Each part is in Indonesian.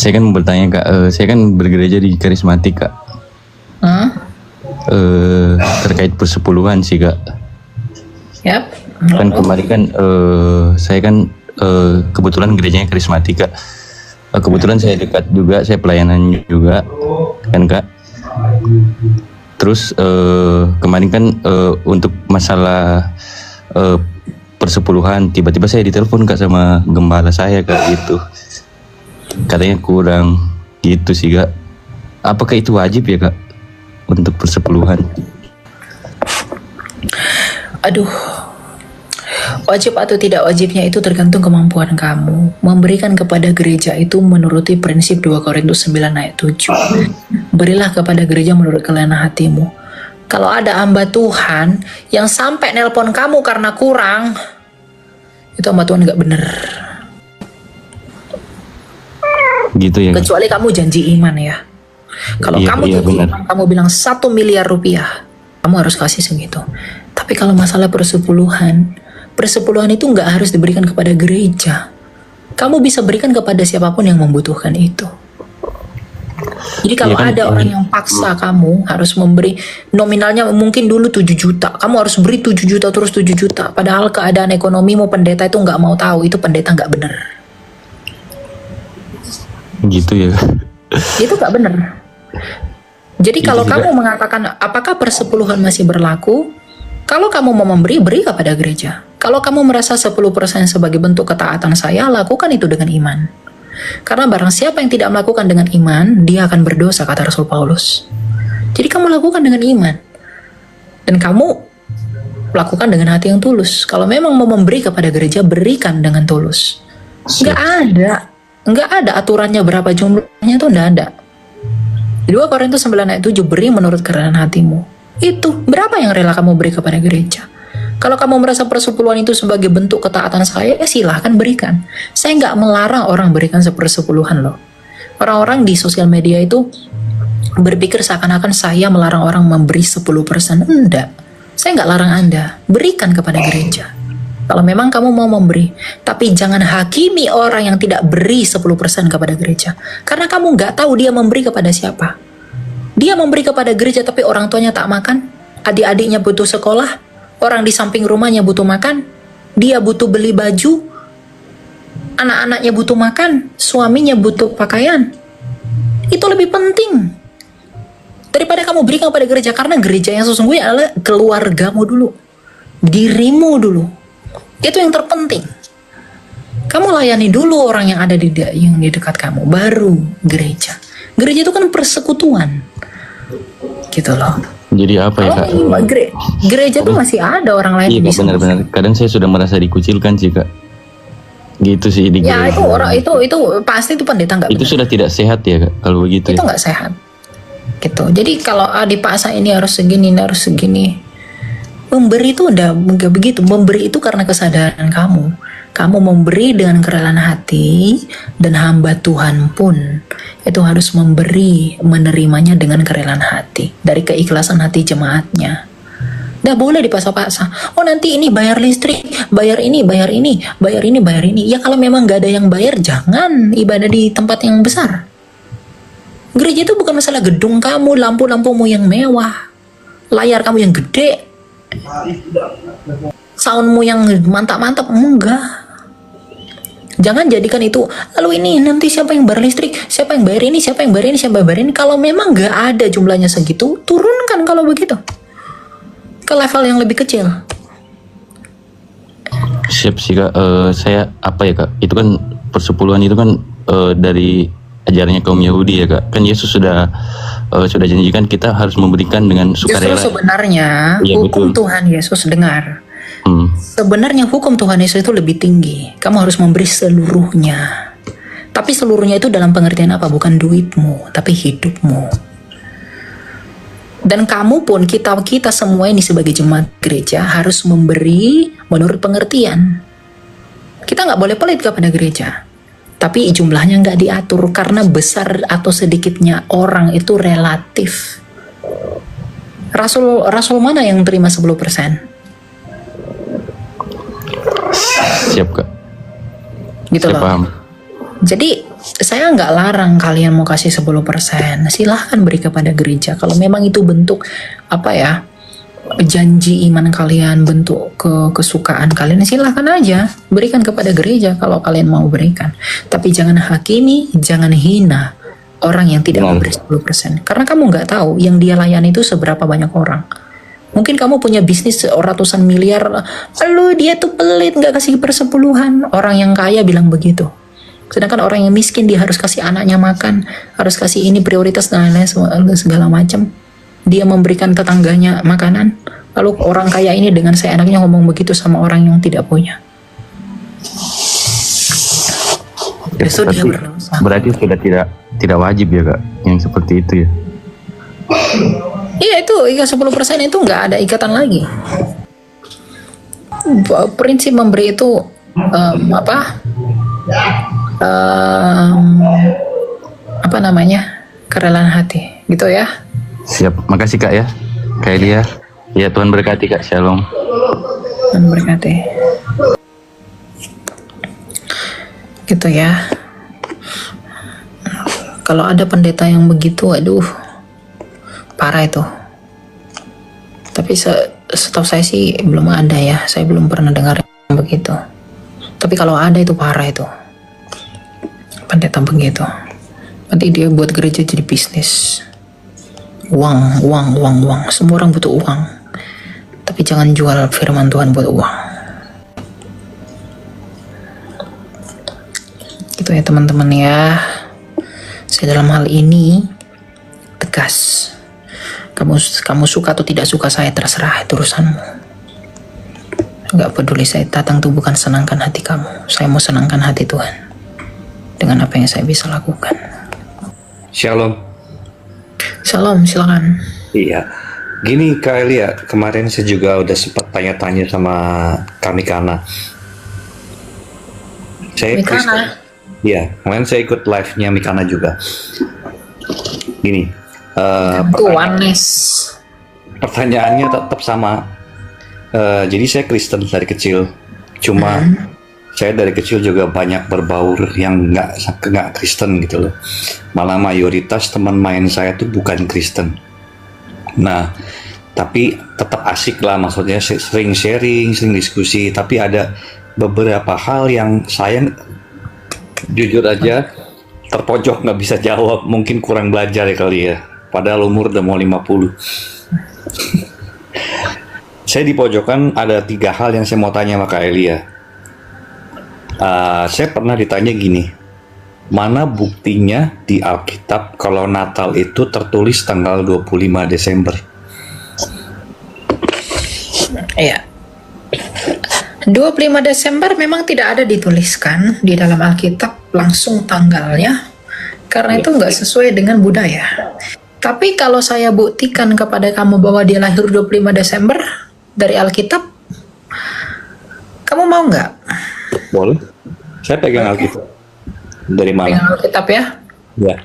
Saya kan mau bertanya kak, saya kan bergereja di karismatik kak. Terkait persepuluhan sih kak. Yap. Kan kemarin kan saya kan kebetulan gerejanya karismatik kak. Kebetulan saya dekat juga, saya pelayanan juga kan kak. Terus kemarin kan untuk masalah persepuluhan, tiba-tiba saya ditelepon kak sama gembala saya kak gitu. Katanya kurang gitu sih kak. Apakah itu wajib ya kak untuk persepuluhan? Aduh, wajib atau tidak wajibnya itu tergantung kemampuan kamu. Memberikan kepada gereja itu menuruti prinsip 2 Korintus 9 ayat 7. Berilah kepada gereja menurut kelainan hatimu. Kalau ada hamba Tuhan yang sampai nelpon kamu karena kurang, itu hamba Tuhan gak bener. Gitu ya kak? Kecuali kamu janji iman ya. Kalau kamu janji iman, kamu bilang 1 miliar rupiah, kamu harus kasih segitu. Tapi kalau masalah persepuluhan itu nggak harus diberikan kepada gereja. Kamu bisa berikan kepada siapapun yang membutuhkan itu. Jadi kalau ada orang yang paksa kamu harus memberi, nominalnya mungkin dulu 7 juta, kamu harus beri 7 juta terus 7 juta. Padahal keadaan ekonomimu pendeta itu nggak mau tahu, itu pendeta nggak bener. Gitu ya. Itu nggak bener. Jadi kalau kamu mengatakan apakah persepuluhan masih berlaku, kalau kamu mau memberi, beri kepada gereja. Kalau kamu merasa 10% sebagai bentuk ketaatan saya, lakukan itu dengan iman. Karena barang siapa yang tidak melakukan dengan iman, dia akan berdosa, kata Rasul Paulus. Jadi kamu lakukan dengan iman. Dan kamu lakukan dengan hati yang tulus. Kalau memang mau memberi kepada gereja, berikan dengan tulus. Nggak ada aturannya berapa jumlahnya, itu nggak ada. 2 Korintus 9 ayat 7, beri menurut kerelaan hatimu. Itu, berapa yang rela kamu beri kepada gereja? Kalau kamu merasa persepuluhan itu sebagai bentuk ketaatan saya, ya silahkan berikan. Saya nggak melarang orang berikan sepersepuluhan loh. Orang-orang di sosial media itu berpikir seakan-akan saya melarang orang memberi 10%. Enggak, saya nggak larang Anda. Berikan kepada gereja. Kalau memang kamu mau memberi, tapi jangan hakimi orang yang tidak beri 10% kepada gereja. Karena kamu nggak tahu dia memberi kepada siapa. Dia memberi kepada gereja tapi orang tuanya tak makan, adik-adiknya butuh sekolah, orang di samping rumahnya butuh makan, dia butuh beli baju, anak-anaknya butuh makan, suaminya butuh pakaian. Itu lebih penting daripada kamu berikan kepada gereja, karena gereja yang sesungguhnya adalah keluargamu dulu, dirimu dulu. Itu yang terpenting. Kamu layani dulu orang yang ada di dekat kamu, baru gereja. Gereja itu kan persekutuan, gitu loh. Jadi apa ya kak? Gereja tuh masih ada orang lain. Iya benar-benar. Kadang saya sudah merasa dikucilkan sih kak. Gitu sih di gereja. Ya itu orang itu pasti itu pendeta nggak. Itu benar. Sudah tidak sehat ya kak kalau begitu. Itu nggak sehat. Gitu. Jadi kalau dipaksa ini harus segini, ini harus segini. Memberi itu udah nggak begitu. Memberi itu karena kesadaran kamu. Kamu memberi dengan kerelaan hati, dan hamba Tuhan pun itu harus memberi, menerimanya dengan kerelaan hati, dari keikhlasan hati jemaatnya. Nggak boleh dipaksa-paksa. Oh nanti ini bayar listrik, bayar ini, bayar ini, bayar ini, bayar ini. Ya kalau memang nggak ada yang bayar, jangan ibadah di tempat yang besar. Gereja itu bukan masalah gedung kamu, lampu-lampumu yang mewah, layar kamu yang gede, soundmu yang mantap-mantap, enggak. Jangan jadikan itu, lalu ini nanti siapa yang bayar listrik, siapa yang bayar ini, siapa yang bayar ini, siapa yang bayar ini. Kalau memang nggak ada jumlahnya segitu, turunkan kalau begitu ke level yang lebih kecil. Siap sih kak. Saya apa ya kak, itu kan persepuluhan itu kan dari ajarannya kaum Yahudi ya kak. Kan Yesus sudah janjikan kita harus memberikan dengan sukarela. Justru sebenarnya ya, hukum betul. Tuhan Yesus dengar. Sebenarnya hukum Tuhan Yesus itu lebih tinggi. Kamu harus memberi seluruhnya. Tapi seluruhnya itu dalam pengertian apa? Bukan duitmu, tapi hidupmu. Dan kamu pun, kita semua ini sebagai jemaat gereja harus memberi menurut pengertian. Kita nggak boleh pelit kepada gereja. Tapi jumlahnya nggak diatur, karena besar atau sedikitnya orang itu relatif. Rasul mana yang terima 10%? Siap kak. Gitu Saya loh. paham. Jadi saya nggak larang kalian mau kasih 10%. Silahkan beri kepada gereja. Kalau memang itu bentuk apa ya, janji iman kalian, bentuk kesukaan kalian, silahkan aja berikan kepada gereja kalau kalian mau berikan. Tapi jangan hakimi, jangan hina orang yang tidak memberi 10%. Karena kamu nggak tahu yang dia layani itu seberapa banyak orang. Mungkin kamu punya bisnis ratusan miliar, lalu dia tuh pelit nggak kasih persepuluhan. Orang yang kaya bilang begitu. Sedangkan orang yang miskin dia harus kasih anaknya makan, harus kasih ini prioritas dan lain-lain segala macam. Dia memberikan tetangganya makanan. Lalu orang kaya ini dengan seenaknya ngomong begitu sama orang yang tidak punya. Besok dia berdosa. Berarti sudah tidak wajib ya Kak, yang seperti itu ya. Iya itu 10% itu nggak ada ikatan lagi. Prinsip memberi itu apa namanya, kerelaan hati gitu ya. Siap, makasih Kak ya, Kak Elia. Ya Tuhan berkati Kak, shalom. Tuhan berkati. Gitu ya. Kalau ada pendeta yang begitu, aduh, parah itu. Tapi setahu saya sih belum ada ya. Saya belum pernah dengar yang begitu. Tapi kalau ada itu parah itu. Pendeta begitu. Nanti dia buat gereja jadi bisnis. Uang. Semua orang butuh uang. Tapi jangan jual firman Tuhan buat uang. Gitu ya teman-teman ya. Saya dalam hal ini tegas. Kamu suka atau tidak suka saya terserah, itu urusanmu. Gak peduli, saya datang tuh bukan senangkan hati kamu. Saya mau senangkan hati Tuhan dengan apa yang saya bisa lakukan. Shalom. Shalom, silakan. Iya, gini Kak Elia, kemarin saya juga udah sempat tanya-tanya sama kami Kana. Saya Kristen. Iya, kemarin saya ikut live-nya Mikana juga. Gini, pertanyaannya tetap sama. Jadi saya Kristen dari kecil, cuma saya dari kecil juga banyak berbaur yang nggak Kristen gitu loh. Malah mayoritas teman main saya tuh bukan Kristen. Nah, tapi tetap asik lah, maksudnya sering sharing, sering diskusi. Tapi ada beberapa hal yang saya jujur aja terpojok, nggak bisa jawab, mungkin kurang belajar ya kali ya, padahal umur udah mau 50. Saya di pojokan ada 3 hal yang saya mau tanya sama Kak Elia. Saya pernah ditanya gini, mana buktinya di Alkitab kalau Natal itu tertulis tanggal 25 Desember? Iya. 25 Desember memang tidak ada dituliskan di dalam Alkitab langsung tanggalnya, karena itu nggak sesuai dengan budaya. Tapi kalau saya buktikan kepada kamu bahwa dia lahir 25 Desember dari Alkitab, kamu mau nggak? Boleh. Saya pegang Alkitab. Dari mana? Pegang Alkitab ya? Ya.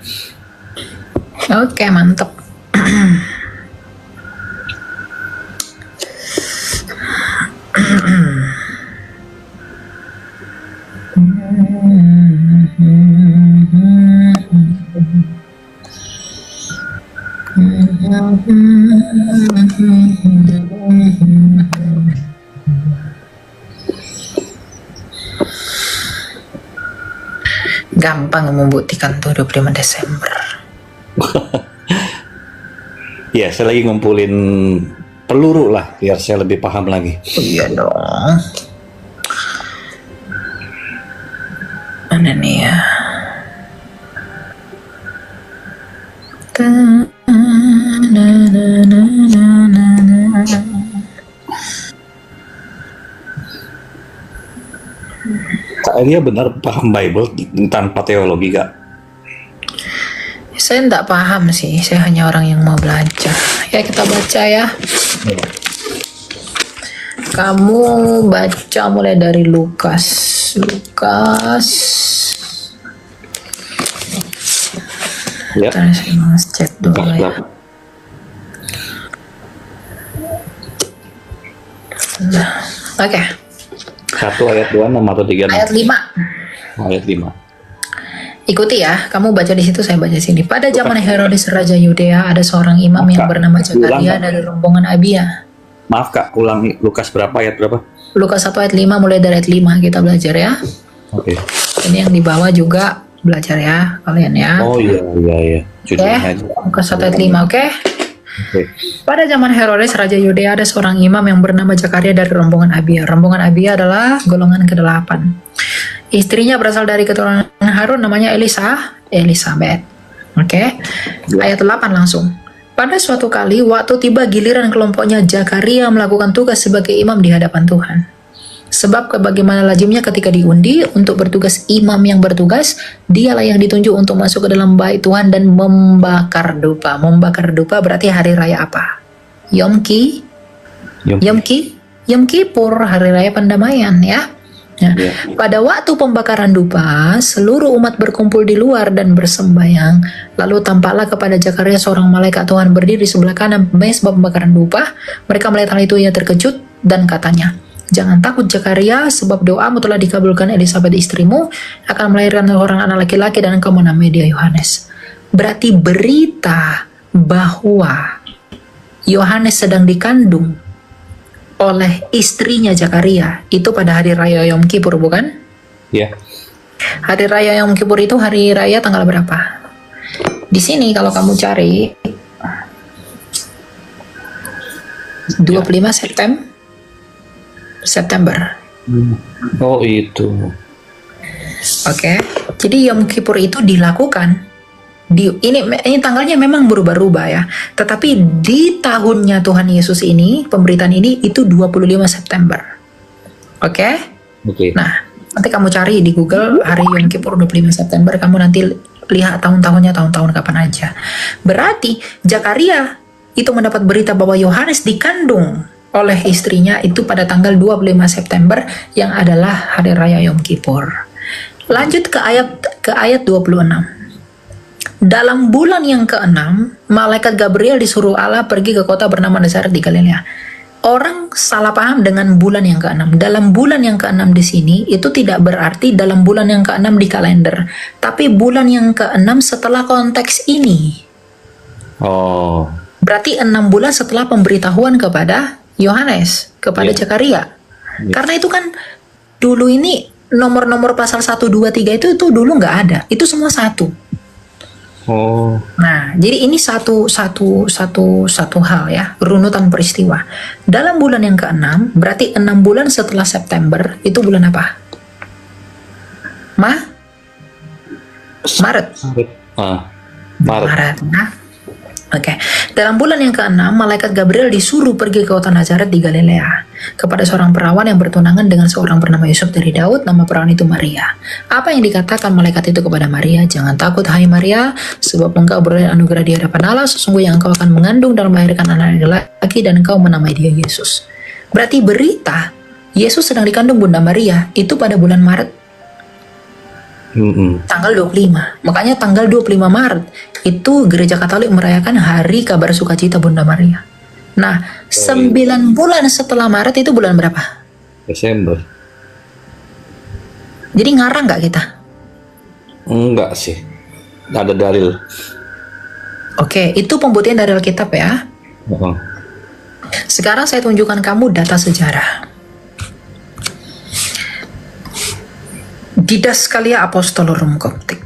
Oke, mantap. Gampang membuktikan tuh 25 Desember. Ya, saya lagi ngumpulin peluru lah biar saya lebih paham lagi. Iya dong. Mana nih ya? Kak Elia benar paham Bible tanpa teologi gak? Saya enggak paham sih, saya hanya orang yang mau belajar. Ya kita baca ya. Kamu baca mulai dari Lukas. Ya. Ntar saya mau chat dulu ya. Nah, oke. 1 ayat 2 atau 3? Ayat 5. Ayat 5. Ikuti ya, kamu baca di situ, saya baca di sini. Pada zaman Herodes Raja Yudea, ada seorang imam yang bernama Zakaria dari rombongan Abia. Maaf Kak, ulangi Lukas berapa ayat berapa? Lukas 1 ayat 5, mulai dari ayat 5 kita belajar ya. Oke. Ini yang di bawah juga belajar ya, kalian ya. Oh iya. Oke, Lukas 1 ayat 5, oke? Oke. Pada zaman Herodes Raja Yudea, ada seorang imam yang bernama Zakaria dari rombongan Abia. Rombongan Abia adalah golongan ke-8. Istrinya berasal dari keturunan Harun, namanya Elisabeth. Oke. Ayat 8 langsung. Pada suatu kali, waktu tiba giliran kelompoknya, Zakaria melakukan tugas sebagai imam di hadapan Tuhan. Sebab bagaimana lazimnya ketika diundi untuk bertugas, imam yang bertugas, dialah yang ditunjuk untuk masuk ke dalam bait Tuhan dan membakar dupa. Membakar dupa berarti hari raya apa? Yom Kippur, hari raya pendamaian ya. Nah, pada waktu pembakaran dupa, seluruh umat berkumpul di luar dan bersembayang. Lalu tampaklah kepada Zakaria seorang malaikat Tuhan berdiri di sebelah kanan mezbah pembakaran dupa. Mereka melihat hal itu, ia terkejut dan katanya, "Jangan takut Zakaria, sebab doamu telah dikabulkan. Elisabeth istrimu akan melahirkan seorang anak laki-laki dan engkau menamai dia Yohanes." Berarti berita bahwa Yohanes sedang dikandung oleh istrinya Zakaria itu pada hari raya Yom Kippur, bukan? Iya. Hari raya Yom Kippur itu hari raya tanggal berapa? Di sini kalau kamu cari 25 September. Oh itu. Oke. Jadi Yom Kippur itu dilakukan ini tanggalnya memang berubah-ubah ya. Tetapi di tahunnya Tuhan Yesus ini, pemberitaan ini itu 25 September. Oke? Nah, nanti kamu cari di Google hari Yom Kippur 25 September, kamu nanti lihat tahun-tahunnya, tahun-tahun kapan aja. Berarti Zakaria itu mendapat berita bahwa Yohanes dikandung oleh istrinya itu pada tanggal 25 September yang adalah hari raya Yom Kippur. Lanjut ke ayat 26. Dalam bulan yang ke-6, malaikat Gabriel disuruh Allah pergi ke kota bernama Nazaret di Galilea. Orang salah paham dengan bulan yang ke-6. Dalam bulan yang ke-6 di sini, itu tidak berarti dalam bulan yang ke-6 di kalender. Tapi bulan yang ke-6 setelah konteks ini. Oh. Berarti 6 bulan setelah pemberitahuan kepada Yohanes, kepada Zakaria. Karena itu kan, dulu ini nomor-nomor pasal 1, 2, 3 itu dulu nggak ada. Itu semua satu. Oh. Nah, jadi ini satu hal ya, runutan peristiwa. Dalam bulan yang ke-6, berarti 6 bulan setelah September, itu bulan apa? Maret. Maret. Nah, oke. Dalam bulan yang ke-6, malaikat Gabriel disuruh pergi ke kota Nazaret di Galilea kepada seorang perawan yang bertunangan dengan seorang bernama Yusuf dari Daud. Nama perawan itu Maria. Apa yang dikatakan malaikat itu kepada Maria? "Jangan takut, hai Maria, sebab engkau beroleh anugerah di hadapan Allah. Sesungguhnya engkau akan mengandung dan melahirkan anak laki dan engkau menamai dia Yesus." Berarti berita Yesus sedang dikandung Bunda Maria itu pada bulan Maret. Tanggal 25. Makanya tanggal 25 Maret itu Gereja Katolik merayakan hari kabar sukacita Bunda Maria. Nah, 9 bulan setelah Maret itu bulan berapa? Desember. Jadi ngarang nggak kita? Enggak sih. Ada dalil. Oke, itu pembuktian dari Alkitab ya. Sekarang saya tunjukkan kamu data sejarah. Didaskalia Apostolorum Koptik.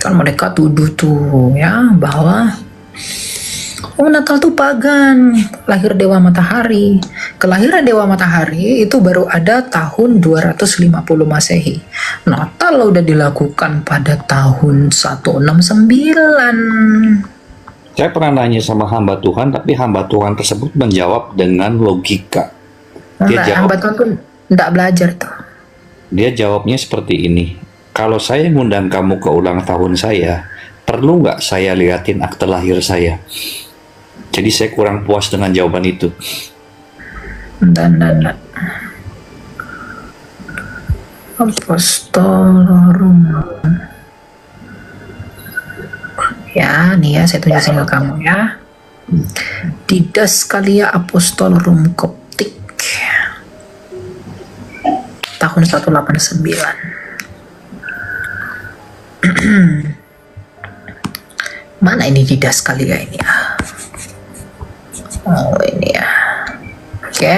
Kan mereka tuduh tuh ya bahwa Natal tuh pagan, lahir Dewa Matahari. Kelahiran Dewa Matahari itu baru ada tahun 250 Masehi. Natal udah dilakukan pada tahun 169. Saya pernah nanya sama hamba Tuhan, tapi hamba Tuhan tersebut menjawab dengan logika. Hamba Tuhan tuh nggak belajar tuh. Dia jawabnya seperti ini. Kalau saya ngundang kamu ke ulang tahun saya, perlu nggak saya liatin akte lahir saya? Jadi saya kurang puas dengan jawaban itu. Dan Apostolorum. Ya, nih ya, saya tunjukin ke kamu ya. Didaskalia Apostolorum Koptik tahun 189. Mana ini Didaskalia ini ya? Oh ini ya. Oke.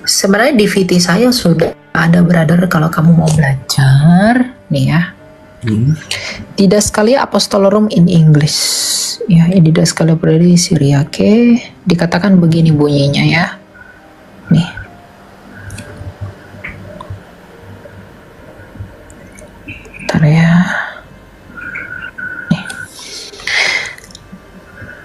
Sebenarnya di VT saya sudah ada, brother, kalau kamu mau belajar nih ya. Didaskalia Apostolorum in English. Ya, ini Didaskalia Prodi Syriaque. Dikatakan begini bunyinya ya. Nih. Bentar ya.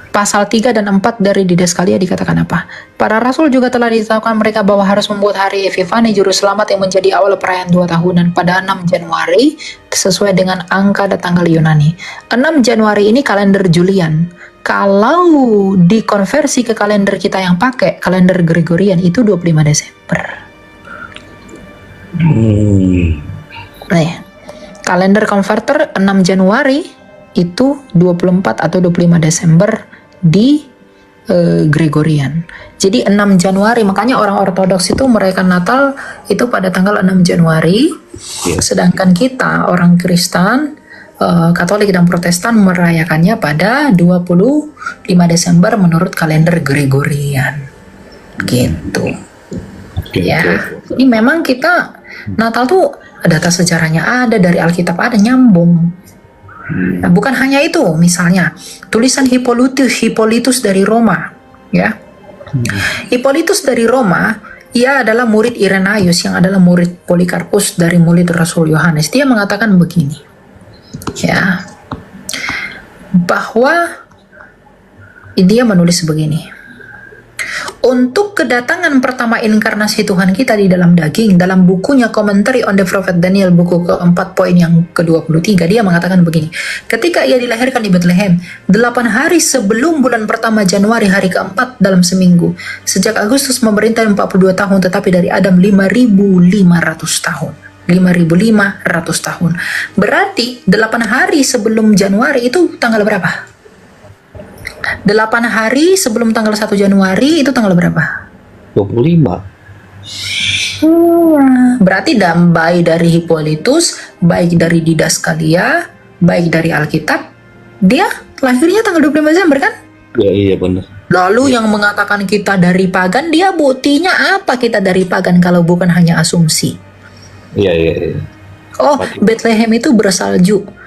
Pasal 3 dan 4 dari Didaskalia dikatakan apa? Para rasul juga telah ditetapkan mereka bahwa harus membuat hari Epifani Juru Selamat yang menjadi awal perayaan 2 tahunan pada 6 Januari sesuai dengan angka dan tanggal Yunani. 6 Januari ini kalender Julian. Kalau dikonversi ke kalender kita yang pakai kalender Gregorian itu 25 Desember. Nah, kalender converter 6 Januari itu 24 atau 25 Desember di Gregorian. Jadi 6 Januari, makanya orang Ortodoks itu merayakan Natal itu pada tanggal 6 Januari. Sedangkan kita orang Kristen, Katolik dan Protestan merayakannya pada 25 Desember menurut kalender Gregorian. Gitu. Ya. Jadi memang kita Natal tuh data sejarahnya ada, dari Alkitab ada, nyambung. Nah, bukan hanya itu, misalnya tulisan Hippolytus dari Roma, ya. Hippolytus dari Roma, ia adalah murid Irenaeus yang adalah murid Polikarpus dari murid Rasul Yohanes. Dia mengatakan begini, ya, bahwa dia menulis begini. Untuk kedatangan pertama inkarnasi Tuhan kita di dalam daging, dalam bukunya Commentary on the Prophet Daniel, buku keempat poin yang ke-23, dia mengatakan begini. Ketika ia dilahirkan di Bethlehem, 8 hari sebelum bulan pertama Januari, hari keempat dalam seminggu. Sejak Agustus memerintah 42 tahun, tetapi dari Adam 5.500 tahun. 5.500 tahun. Berarti 8 hari sebelum Januari itu tanggal berapa? 8 hari sebelum tanggal 1 Januari itu tanggal berapa? 25. Berarti baik dari Hippolytus, baik dari Didaskalia, baik dari Alkitab, dia lahirnya tanggal 25 Desember kan? Ya, iya benar. Lalu yang mengatakan kita dari pagan, dia buktinya apa kita dari pagan kalau bukan hanya asumsi? Iya. Oh, Bethlehem itu bersalju.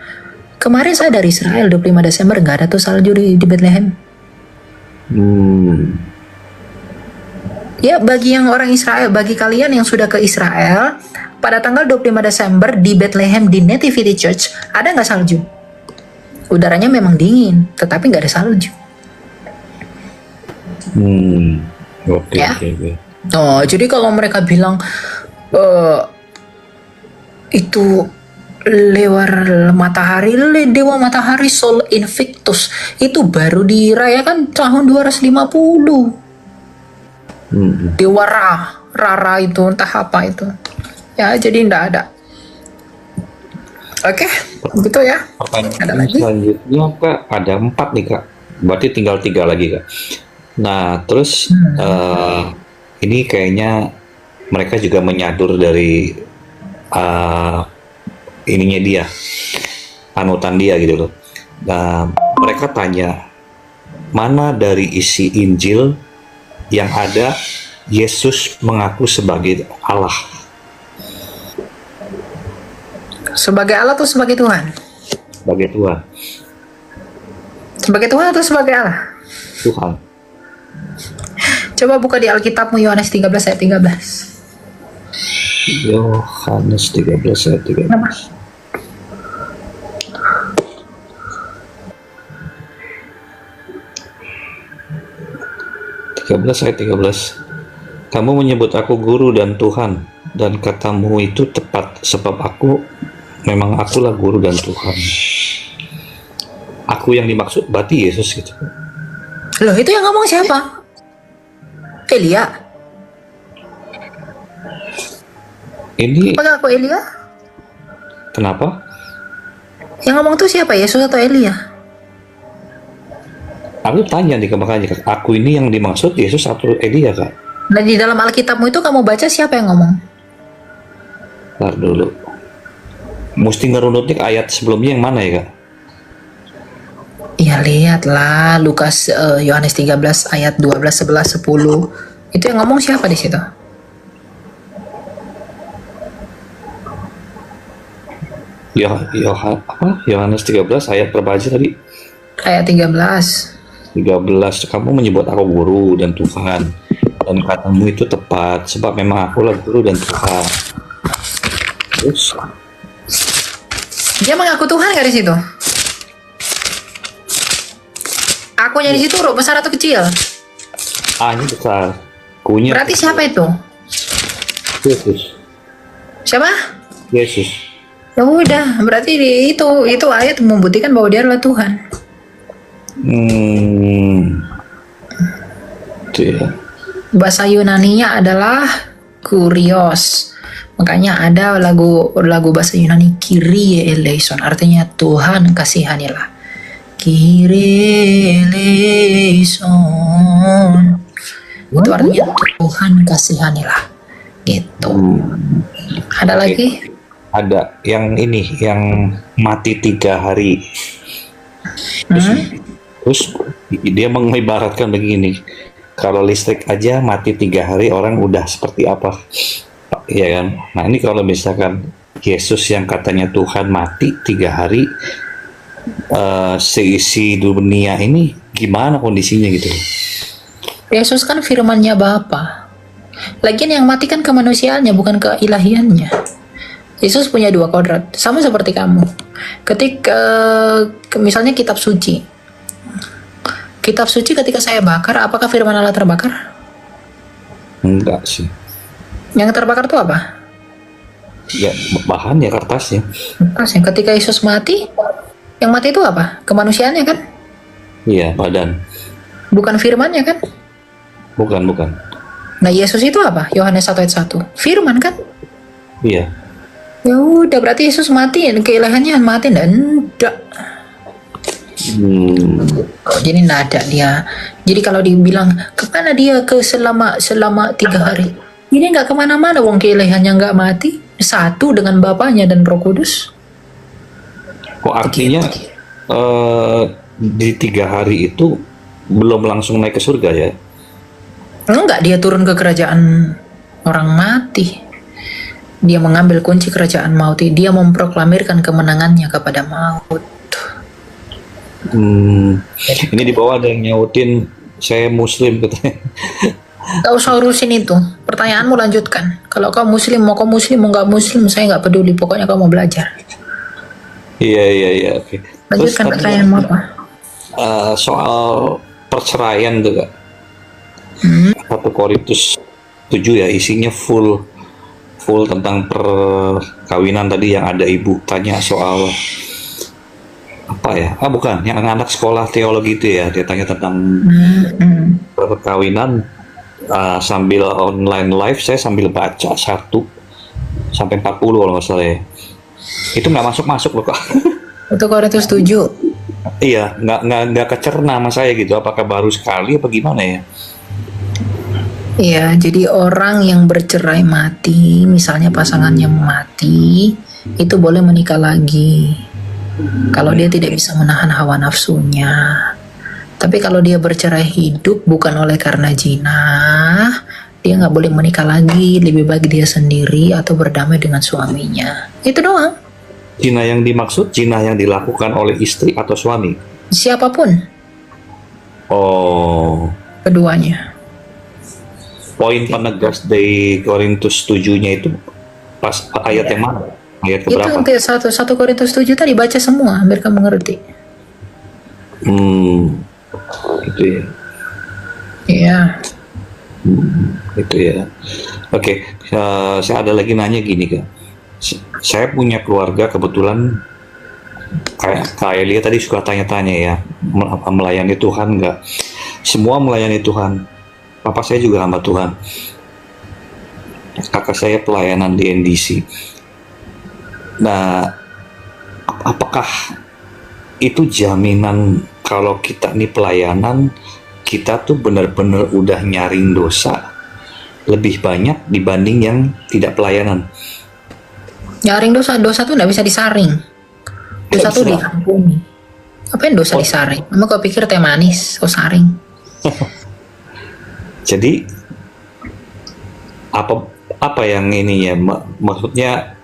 Kemarin saya dari Israel 25 Desember nggak ada tuh salju di Bethlehem. Ya, bagi yang orang Israel, bagi kalian yang sudah ke Israel, pada tanggal 25 Desember di Bethlehem di Nativity Church ada nggak salju? Udaranya memang dingin, tetapi nggak ada salju. Oke. Oh, jadi kalau mereka bilang itu lewar matahari, dewa matahari Sol Invictus itu baru dirayakan tahun 250. Dewa Rara itu entah apa itu. Ya, jadi enggak ada. Oke, gitu ya. Ada lagi? Selanjutnya Kak, ada 4 nih Kak. Berarti tinggal 3 lagi Kak. Nah, terus ini kayaknya mereka juga menyadur dari ininya dia, panutan dia gitu loh. Nah, mereka tanya, mana dari isi Injil yang ada Yesus mengaku sebagai Allah? Sebagai Allah atau sebagai Tuhan? Sebagai Tuhan. Sebagai Tuhan atau sebagai Allah? Tuhan. Coba buka di Alkitabmu Yohanes 13 ayat 13. Yohanes 13 ayat 13. Kenapa? Ayat 13. Kamu menyebut aku guru dan Tuhan, dan katamu itu tepat, sebab akulah guru dan Tuhan. Aku yang dimaksud berarti Yesus gitu. Loh, itu yang ngomong siapa? Elia. Ini Apa aku Elia? kenapa? Yang ngomong tuh siapa? Yesus atau Elia? Aku tanya nih makanya, aku ini yang dimaksud Yesus atau Elia Kak? Dan di dalam Alkitabmu itu kamu baca siapa yang ngomong? Ntar dulu. Mesti ngerunutnya ke ayat sebelumnya yang mana ya Kak? Ya lihatlah Lukas Yohanes 13 ayat 12, 11, 10. Itu yang ngomong siapa di situ? Yohanes 13 ayat berapa aja tadi? Ayat 13. 13. Kamu menyebut aku guru dan Tuhan, dan katamu itu tepat, sebab memang akulah guru dan Tuhan. Terus Dia mengaku Tuhan nggak di situ? Akunya di situ huruf besar atau kecil? A-nya besar, Q-nya Berarti siapa itu? Yesus. Siapa? Yesus. Ya udah, berarti itu ayat membuktikan bahwa dia adalah Tuhan. Itu ya. Bahasa Yunaninya adalah kurios. Makanya ada lagu bahasa Yunani Kyrie eleison, artinya Tuhan kasihanilah. Kyrie eleison. Itu artinya Tuhan kasihanilah. Gitu. Ada Oke. lagi? Ada yang ini, yang mati 3 hari. Terus dia mengibaratkan begini, kalau listrik aja mati 3 hari, orang udah seperti apa, ya kan? Nah ini kalau misalkan Yesus yang katanya Tuhan mati 3 hari, seisi dunia ini gimana kondisinya gitu? Yesus kan firmannya Bapa. Lagian yang mati kan kemanusiaannya, bukan keilahiannya. Yesus punya 2 kodrat, sama seperti kamu. Ketika misalnya kitab suci ketika saya bakar, apakah firman Allah terbakar? Enggak sih. Yang terbakar itu apa? Ya bahan ya, kertasnya. Kertasnya. Ketika Yesus mati, yang mati itu apa? Kemanusiaannya kan? Iya, badan. Bukan firmannya kan? Bukan. Nah Yesus itu apa? Yohanes 1 ayat 1. Firman kan? Iya. Ya udah, berarti Yesus mati, keilahiannya mati enggak. Jadi nggak ada dia. Jadi kalau dibilang kemana dia selama 3 hari, ini nggak kemana-mana. Wong keilahiannya nggak mati, satu dengan Bapaknya dan Roh Kudus. Kok artinya di 3 hari itu belum langsung naik ke surga ya? Enggak, dia turun ke kerajaan orang mati. Dia mengambil kunci kerajaan maut. Dia memproklamirkan kemenangannya kepada maut. Ini di bawah ada yang nyautin saya Muslim katanya. Gak usah urusin itu. Pertanyaanmu lanjutkan. Kalau kau Muslim, mau nggak Muslim, saya nggak peduli. Pokoknya kau mau belajar. Iya, oke. Lanjutkan pertanyaanmu apa? Soal perceraian tuh Kak. 1 Korintus 7 ya, isinya full tentang perkawinan. Tadi yang ada ibu tanya soal apa ya? Bukan, yang anak sekolah teologi itu ya, dia tanya tentang perkawinan. Sambil online live, saya sambil baca 1 sampai 40 kalau nggak salah ya. Itu nggak masuk loh Kak. 1 Korintus 7. Iya, nggak kecerna sama saya gitu. Apakah baru sekali apa gimana ya? Iya, jadi orang yang bercerai mati, misalnya pasangannya mati, itu boleh menikah lagi. Kalau dia tidak bisa menahan hawa nafsunya. Tapi kalau dia bercerai hidup bukan oleh karena zina, dia nggak boleh menikah lagi. Lebih baik dia sendiri atau berdamai dengan suaminya. Itu doang. Zina yang dimaksud zina yang dilakukan oleh istri atau suami? Siapapun. Oh. Keduanya. Poin penegas dari Korintus 7-nya itu pas ayat yang mana? Ayat Itu keberapa? nanti 1 Korintus 7 tadi baca semua biar kamu ngerti. Itu ya. Iya. Itu ya. Oke, saya ada lagi nanya gini Kak. Saya punya keluarga kebetulan kayak Elia tadi suka tanya-tanya ya, melayani Tuhan nggak? Semua melayani Tuhan. Papa saya juga hamba Tuhan. Kakak saya pelayanan di NDC. Nah, apakah itu jaminan kalau kita nih pelayanan, kita tuh benar-benar udah nyaring dosa lebih banyak dibanding yang tidak pelayanan? Nyaring dosa tuh nggak bisa disaring. Dosa tuh diampuni. Apa yang dosa disaring? Kamu kau pikir teh manis, kau saring? Jadi apa yang ini ya, maksudnya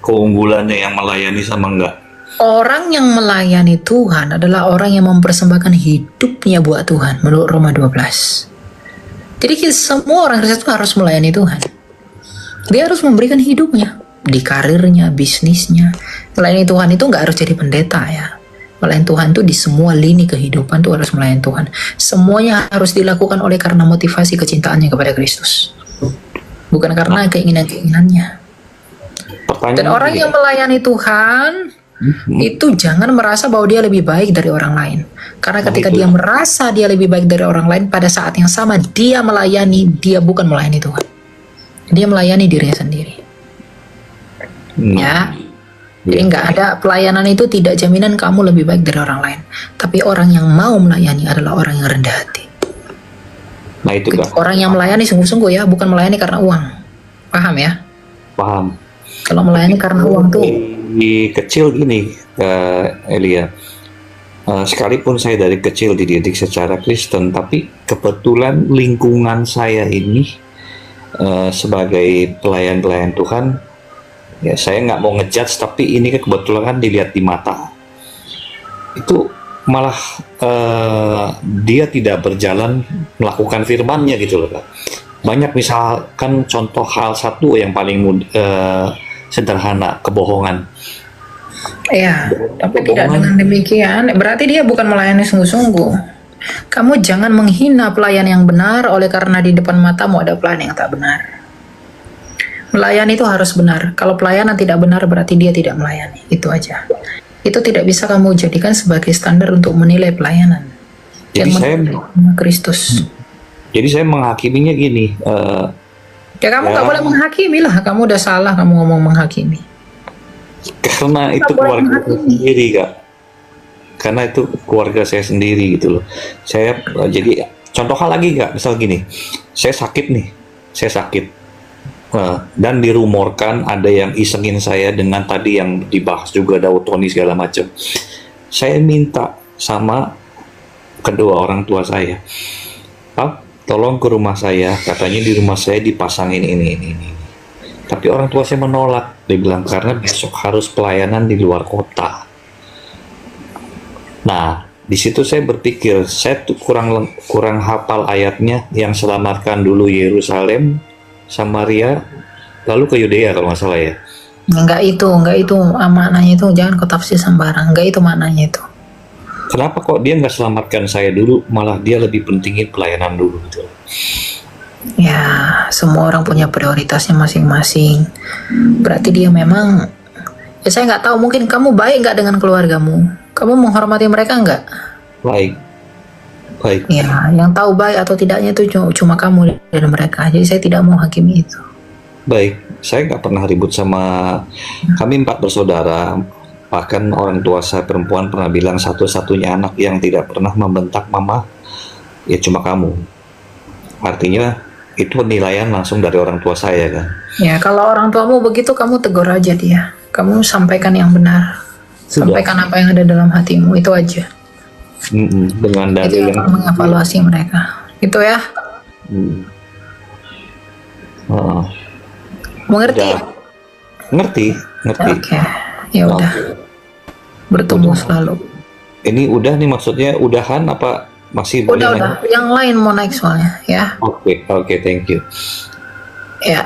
keunggulannya yang melayani sama enggak? Orang yang melayani Tuhan adalah orang yang mempersembahkan hidupnya buat Tuhan menurut Roma 12. Jadi semua orang Kristen itu harus melayani Tuhan. Dia harus memberikan hidupnya di karirnya, bisnisnya. Melayani Tuhan itu nggak harus jadi pendeta ya. Melayani Tuhan itu di semua lini kehidupan tuh harus melayani Tuhan. Semuanya harus dilakukan oleh karena motivasi kecintaannya kepada Kristus, bukan karena keinginan-keinginannya. Dan orang yang melayani Tuhan itu jangan merasa bahwa dia lebih baik dari orang lain. Karena ketika dia merasa dia lebih baik dari orang lain, pada saat yang sama dia bukan melayani Tuhan. Dia melayani dirinya sendiri. Ya. Jadi nggak ada, pelayanan itu tidak jaminan kamu lebih baik dari orang lain. Tapi orang yang mau melayani adalah orang yang rendah hati. Nah itu kan. Orang yang melayani sungguh-sungguh ya, bukan melayani karena uang. Paham ya? Paham. Kalau melayani karena uang tuh di kecil gini, Elia. Sekalipun saya dari kecil dididik secara Kristen, tapi kebetulan lingkungan saya ini sebagai pelayan Tuhan, ya saya nggak mau ngejudge, tapi ini kebetulan kan dilihat di mata. Itu malah dia tidak berjalan melakukan firman-Nya gitu loh, Kak. Banyak misalkan contoh hal satu yang paling sederhana, kebohongan. ya, tapi tidak dengan demikian berarti dia bukan melayani sungguh-sungguh. Kamu jangan menghina pelayan yang benar oleh karena di depan matamu ada pelayan yang tak benar. Melayani itu harus benar. Kalau pelayanan tidak benar berarti dia tidak melayani. Itu aja. Itu tidak bisa kamu jadikan sebagai standar untuk menilai pelayanan. Jadi saya Kristus. Jadi saya menghakiminya gini. Ya kamu nggak boleh menghakimi lah. Kamu udah salah kamu ngomong menghakimi. Karena itu keluarga saya sendiri, Kak. Karena itu keluarga saya sendiri gitu loh. Saya jadi contoh hal lagi, Kak. Misal gini, saya sakit nih. Saya sakit. Dan dirumorkan ada yang isengin saya dengan tadi yang dibahas juga Daud Tony segala macam. Saya minta sama kedua orang tua saya, Pak, tolong ke rumah saya, katanya di rumah saya dipasangin ini. Tapi orang tua saya menolak, dia bilang karena besok harus pelayanan di luar kota. Nah, di situ saya berpikir, saya tuh kurang hafal ayatnya yang selamatkan dulu Yerusalem, Samaria, lalu ke Yudea kalau nggak salah ya. Enggak itu maknanya itu, jangan kau tafsir sembarang. Enggak itu maknanya itu. Kenapa kok dia nggak selamatkan saya dulu, malah dia lebih pentingin pelayanan dulu gitu. Ya, semua orang punya prioritasnya masing-masing. Berarti dia memang, ya saya nggak tahu, mungkin kamu baik nggak dengan keluargamu? Kamu menghormati mereka nggak? Baik. Ya, yang tahu baik atau tidaknya itu cuma kamu dan mereka. Jadi saya tidak mau hakimi itu. Baik, saya nggak pernah ribut sama, kami 4 bersaudara. Bahkan orang tua saya perempuan pernah bilang satu-satunya anak yang tidak pernah membentak mama, ya cuma kamu. Artinya itu penilaian langsung dari orang tua saya kan. Ya, kalau orang tuamu begitu kamu tegur aja dia. Kamu sampaikan yang benar. Sudah. Sampaikan apa yang ada dalam hatimu, itu aja. Dengan Itu dalil yang mengevaluasi mereka. Itu ya. Mengerti? Udah. Ngerti. Oke. Ya udah. Bertemu selalu. Ini udah nih, maksudnya udahan apa masih boleh? Udah. Yang lain mau naik soalnya ya. Oke, thank you. Ya.